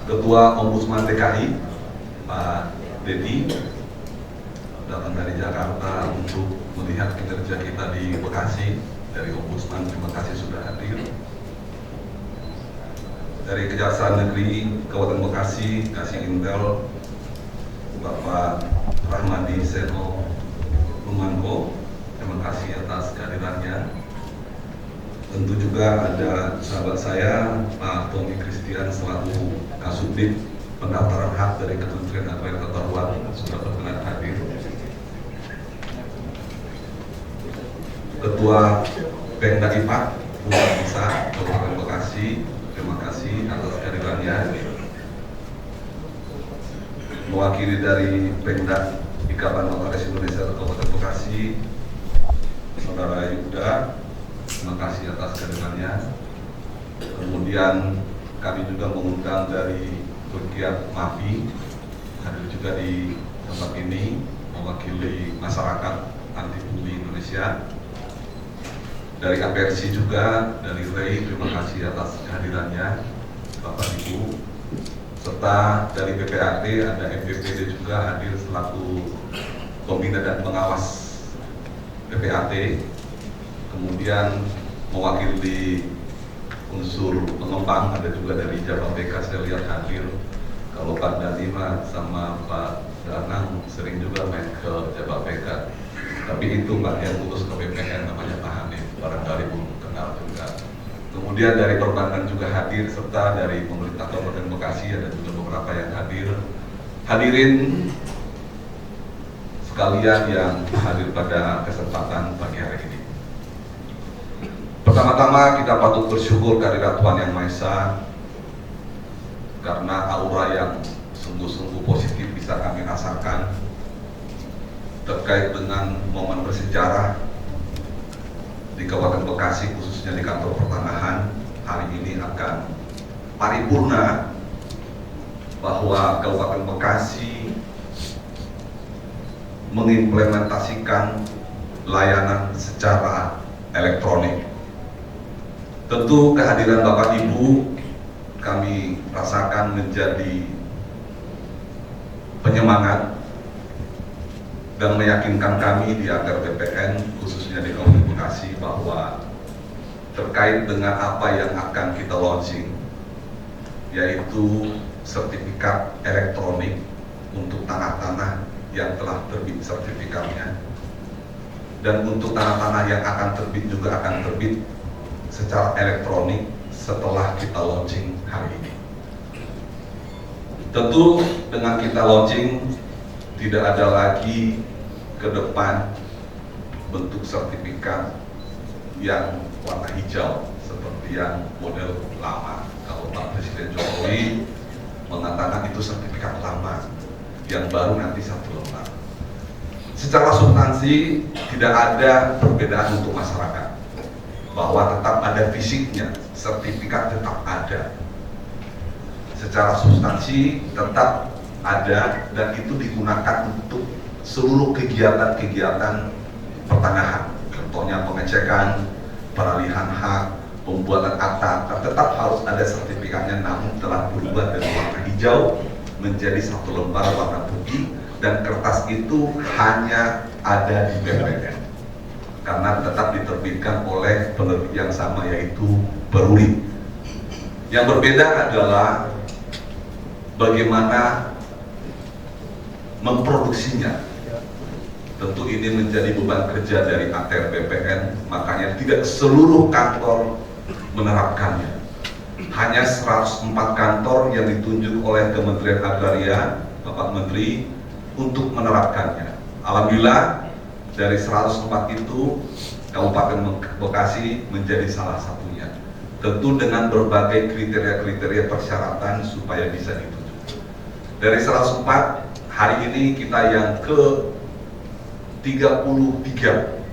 Ketua Ombudsman DKI, Pak Dedi, datang dari Jakarta untuk melihat kinerja kita di Bekasi. Dari Ombudsman, terima kasih sudah hadir. Dari Kejaksaan Negeri Kabupaten Bekasi, kasih intel Bapak Rahmadi Seno Lumanko, terima kasih atas kehadirannya. Tentu juga ada sahabat saya, Pak Tommy Christian selaku Kasubdit Pendaftaran Hak dari Kementerian Agraria Tata Ruang sudah berkenan hadir. Ketua Pemda IPAK Pusat Bisa Kabupaten Bekasi, terima kasih atas kehadirannya. Mewakili dari Pemda Ikatan Notaris Indonesia Kabupaten Bekasi, Saudara Yuda, terima kasih atas kehadirannya. Kemudian kami juga mengundang dari pegiat MAPI hadir juga di tempat ini mewakili masyarakat anti pungli Indonesia. Dari APRC juga, dari REI, terima kasih atas kehadirannya Bapak Ibu. Serta dari PPAT ada MPPD juga hadir selaku pembina dan pengawas PPAT. Kemudian mewakili unsur pengembang ada juga dari Jababeka, saya lihat hadir. Kalau Pak Danima sama Pak Danang sering juga main ke Jababeka, tapi itu Pak yang urus ke BPN namanya Pak Hanif, barangkali belum kenal juga. Kemudian dari perbankan juga hadir, serta dari pemerintah Kabupaten Bekasi ada juga beberapa yang hadir. Hadirin sekalian yang hadir pada kesempatan pagi hari ini. Pertama-tama kita patut bersyukur kehadirat Tuhan Yang Maha Esa karena aura yang sungguh-sungguh positif bisa kami rasakan terkait dengan momen bersejarah di Kabupaten Bekasi, khususnya di kantor pertanahan. Hari ini akan paripurna bahwa Kabupaten Bekasi mengimplementasikan layanan secara elektronik. Tentu kehadiran Bapak Ibu kami rasakan menjadi penyemangat dan meyakinkan kami di Akar BPN khususnya di Kabupaten Bekasi bahwa terkait dengan apa yang akan kita launching, yaitu sertifikat elektronik untuk tanah-tanah yang telah terbit sertifikatnya, dan untuk tanah-tanah yang akan terbit juga akan terbit secara elektronik setelah kita launching hari ini. Tentu dengan kita launching tidak ada lagi ke depan bentuk sertifikat yang warna hijau seperti yang model lama. Kalau Pak Presiden Jokowi mengatakan itu sertifikat lama, yang baru nanti satu lembar. Secara substansi tidak ada perbedaan untuk masyarakat, bahwa tetap ada fisiknya, sertifikat tetap ada. Secara substansi tetap ada dan itu digunakan untuk seluruh kegiatan-kegiatan pertanahan. Contohnya pengecekan, peralihan hak, pembuatan akta, tetap harus ada sertifikatnya, namun telah berubah dari warna hijau menjadi satu lembar warna putih, dan kertas itu hanya ada di BPN karena tetap diterbitkan oleh penerbit yang sama, yaitu Peruri. Yang berbeda adalah bagaimana memproduksinya. Tentu ini menjadi beban kerja dari ATR BPN, makanya tidak seluruh kantor menerapkannya. Hanya 104 kantor yang ditunjuk oleh Kementerian Agraria, Bapak Menteri, untuk menerapkannya. Alhamdulillah, dari 104 itu Kabupaten Bekasi menjadi salah satunya. Tentu dengan berbagai kriteria-kriteria persyaratan supaya bisa ditunjuk. Dari 104, hari ini kita yang ke 33.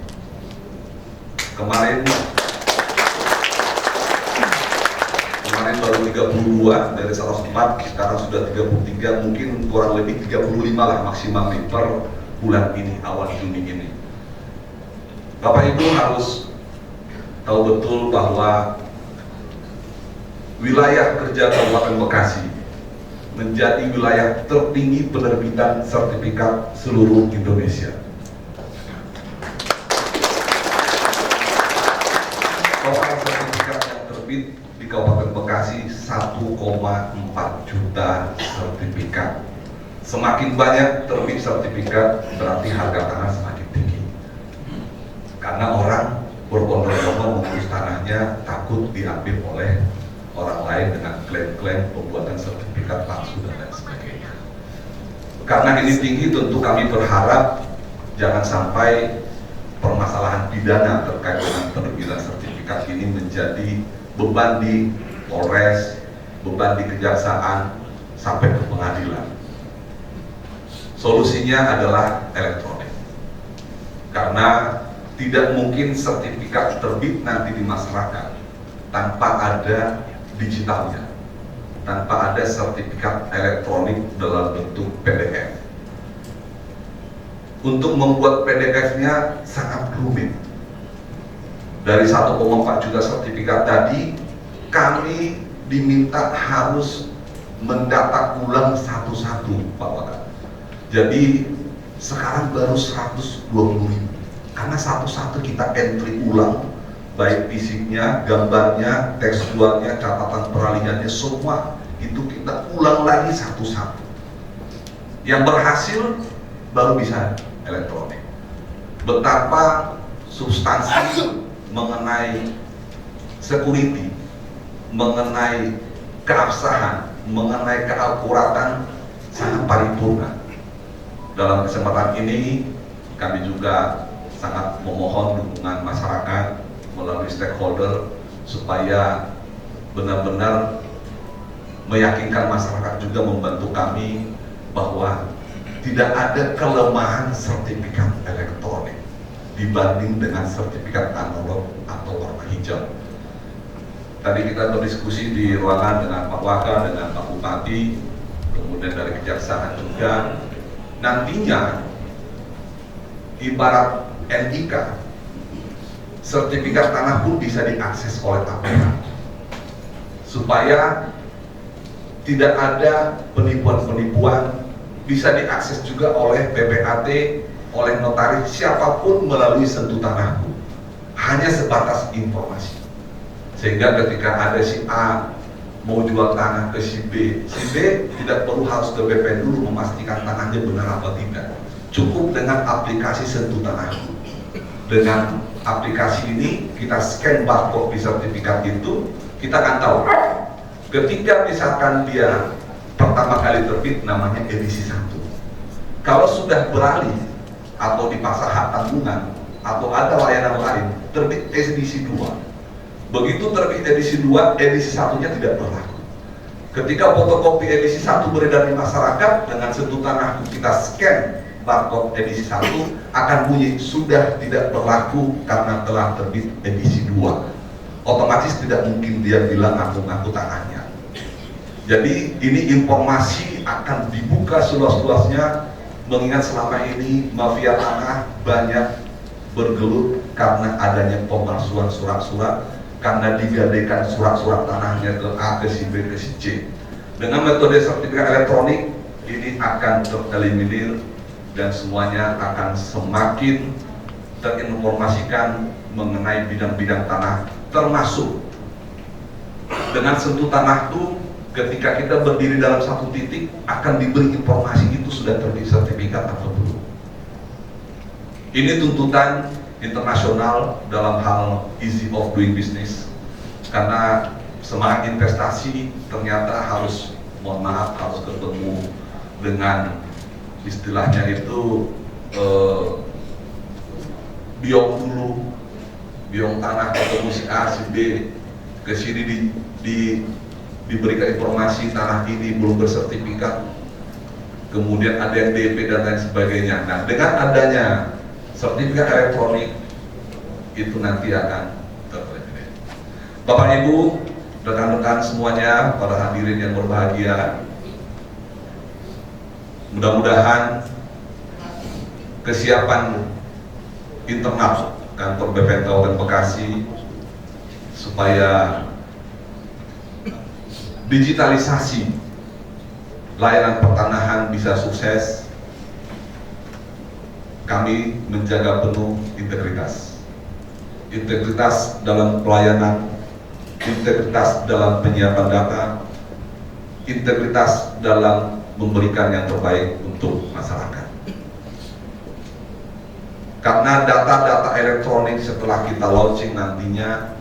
Kemarin baru 32 dari 104, sekarang sudah 33, mungkin kurang lebih 35 lah maksimal nih per bulan ini, awal Juni ini. Bapak Ibu harus tahu betul bahwa wilayah kerja Kabupaten Bekasi menjadi wilayah tertinggi penerbitan sertifikat seluruh Indonesia. Total sertifikat yang terbit di Kabupaten Bekasi 1,4 juta sertifikat. Semakin banyak terbit sertifikat berarti harga tanah semakin tinggi. Karena orang berbondong-bondong mengurus tanahnya takut diambil oleh orang lain dengan klaim-klaim pembuatan sertifikat palsu dan lain sebagainya. Karena ini tinggi, tentu kami berharap jangan sampai permasalahan pidana terkait dengan penerbitan sertifikat ini menjadi beban di Polres, beban di Kejaksaan, sampai ke pengadilan. Solusinya adalah elektronik. Karena tidak mungkin sertifikat terbit nanti di masyarakat tanpa ada digitalnya, tanpa ada sertifikat elektronik dalam bentuk PDF. Untuk membuat PDF-nya sangat rumit. Dari 1,4 juta sertifikat tadi, kami diminta harus mendata ulang satu-satu, Pak Wakil. Jadi sekarang baru 120.000, karena satu-satu kita entry ulang, baik fisiknya, gambarnya, tekstualnya, catatan peralihannya, semua itu kita ulang lagi satu-satu. Yang berhasil baru bisa elektronik. Betapa substansi mengenai security, mengenai keabsahan, mengenai keakuratan sangat paripurna. Dalam kesempatan ini kami juga sangat memohon dukungan masyarakat melalui stakeholder supaya benar-benar meyakinkan masyarakat juga membantu kami bahwa tidak ada kelemahan sertifikat elektronik dibanding dengan sertifikat analog atau warna hijau. Tadi kita berdiskusi di ruangan dengan Pak Waka, dengan Pak Bupati, kemudian dari Kejaksaan juga. Nantinya ibarat NIK, sertifikat tanah pun bisa diakses oleh tapera, supaya tidak ada penipuan-penipuan, bisa diakses juga oleh PPAT, oleh notaris, siapapun melalui sentuh tanahku, hanya sebatas informasi. Sehingga ketika ada si A mau jual tanah ke si B tidak perlu harus ke BPN dulu memastikan tanahnya benar apa tidak. Cukup dengan aplikasi sentuh tanahku. Dengan aplikasi ini kita scan barcode di sertifikat itu, kita akan tahu ketika misalkan dia pertama kali terbit namanya edisi 1. Kalau sudah beralih atau dipasang hak tanggungan atau ada layanan lain, terbit edisi 2. Begitu terbit edisi 2, edisi 1-nya tidak berlaku. Ketika fotokopi edisi 1 beredar di masyarakat, dengan sentuh tanahku kita scan barcode edisi 1, akan bunyi sudah tidak berlaku karena telah terbit edisi 2. Otomatis tidak mungkin dia bilang ngaku-ngaku tanahnya. Jadi ini informasi akan dibuka seluas-luasnya, mengingat selama ini mafia tanah banyak bergelut karena adanya pemalsuan surat-surat, karena digadaikan surat-surat tanahnya ke A, ke si B, ke si C. Dengan metode sertifikat elektronik ini akan tereliminir dan semuanya akan semakin terinformasikan mengenai bidang-bidang tanah, termasuk dengan sentuh tanah itu ketika kita berdiri dalam satu titik akan diberi informasi itu sudah terbit sertifikat atau belum. Ini tuntutan internasional dalam hal easy of doing business, karena semangat investasi ternyata harus, mohon maaf, harus ketemu dengan istilahnya itu biong dulu, biong tanah, ketemu si A, si B, ke sini diberikan informasi tanah ini belum bersertifikat, kemudian ada yang DP dan lain sebagainya. Nah, dengan adanya sertifikat elektronik itu nanti akan tereliminir. Bapak Ibu, rekan-rekan semuanya, para hadirin yang berbahagia, mudah-mudahan kesiapan internal kantor BPN Kabupaten Bekasi supaya digitalisasi layanan pertanahan bisa sukses, kami menjaga penuh integritas. Integritas dalam pelayanan, integritas dalam penyiapan data, integritas dalam memberikan yang terbaik untuk masyarakat. Karena data-data elektronik setelah kita launching nantinya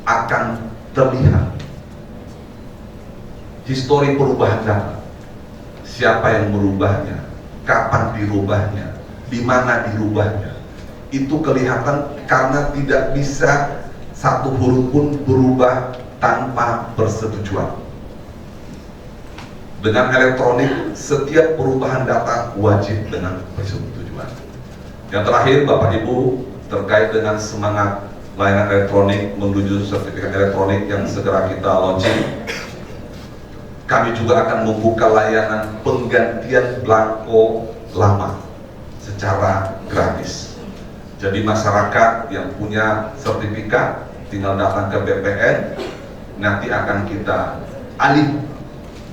akan terlihat histori perubahan data, siapa yang merubahnya, kapan dirubahnya, di mana dirubahnya. Itu kelihatan karena tidak bisa satu huruf pun berubah tanpa persetujuan. Dengan elektronik, setiap perubahan data wajib dengan persetujuan. Yang terakhir, Bapak Ibu, terkait dengan semangat layanan elektronik menuju sertifikat elektronik yang segera kita launching, kami juga akan membuka layanan penggantian belangko lama secara gratis. Jadi masyarakat yang punya sertifikat tinggal datang ke BPN, nanti akan kita alih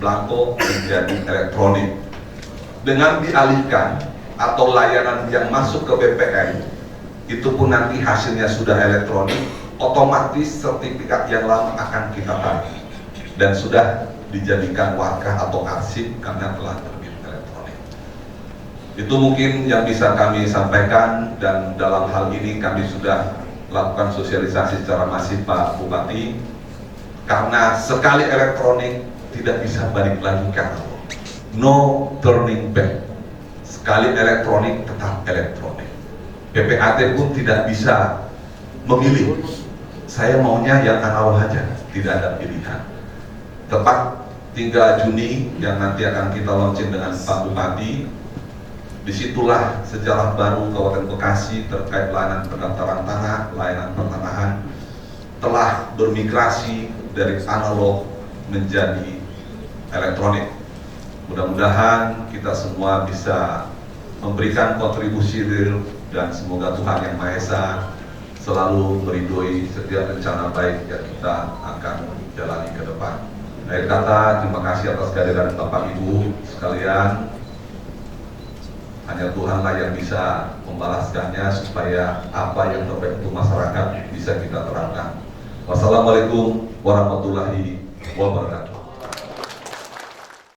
belangko menjadi elektronik. Dengan dialihkan atau layanan yang masuk ke BPN itu pun nanti hasilnya sudah elektronik, otomatis sertifikat yang lama akan kita tarik dan sudah dijadikan warkah atau arsip karena telah terbit elektronik. Itu mungkin yang bisa kami sampaikan, dan dalam hal ini kami sudah lakukan sosialisasi secara masif Pak Bupati, karena sekali elektronik tidak bisa balik lagi ke awal. No turning back. Sekali elektronik tetap elektronik. PPAT pun tidak bisa memilih. Saya maunya yang analog saja, tidak ada pilihan. Tepat 3 Juni yang nanti akan kita launching dengan Pak Bupati, disitulah sejarah baru Kabupaten Bekasi terkait layanan pendaftaran tanah, layanan pertanahan telah bermigrasi dari analog menjadi elektronik. Mudah-mudahan kita semua bisa memberikan kontribusi real, dan semoga Tuhan Yang Maha Esa selalu meridhoi setiap rencana baik yang kita akan jalani ke depan. Akhir kata, terima kasih atas kehadiran Bapak Ibu sekalian. Hanya Tuhanlah yang bisa membalaskannya supaya apa yang terbaik untuk masyarakat bisa kita terapkan. Wassalamualaikum warahmatullahi wabarakatuh.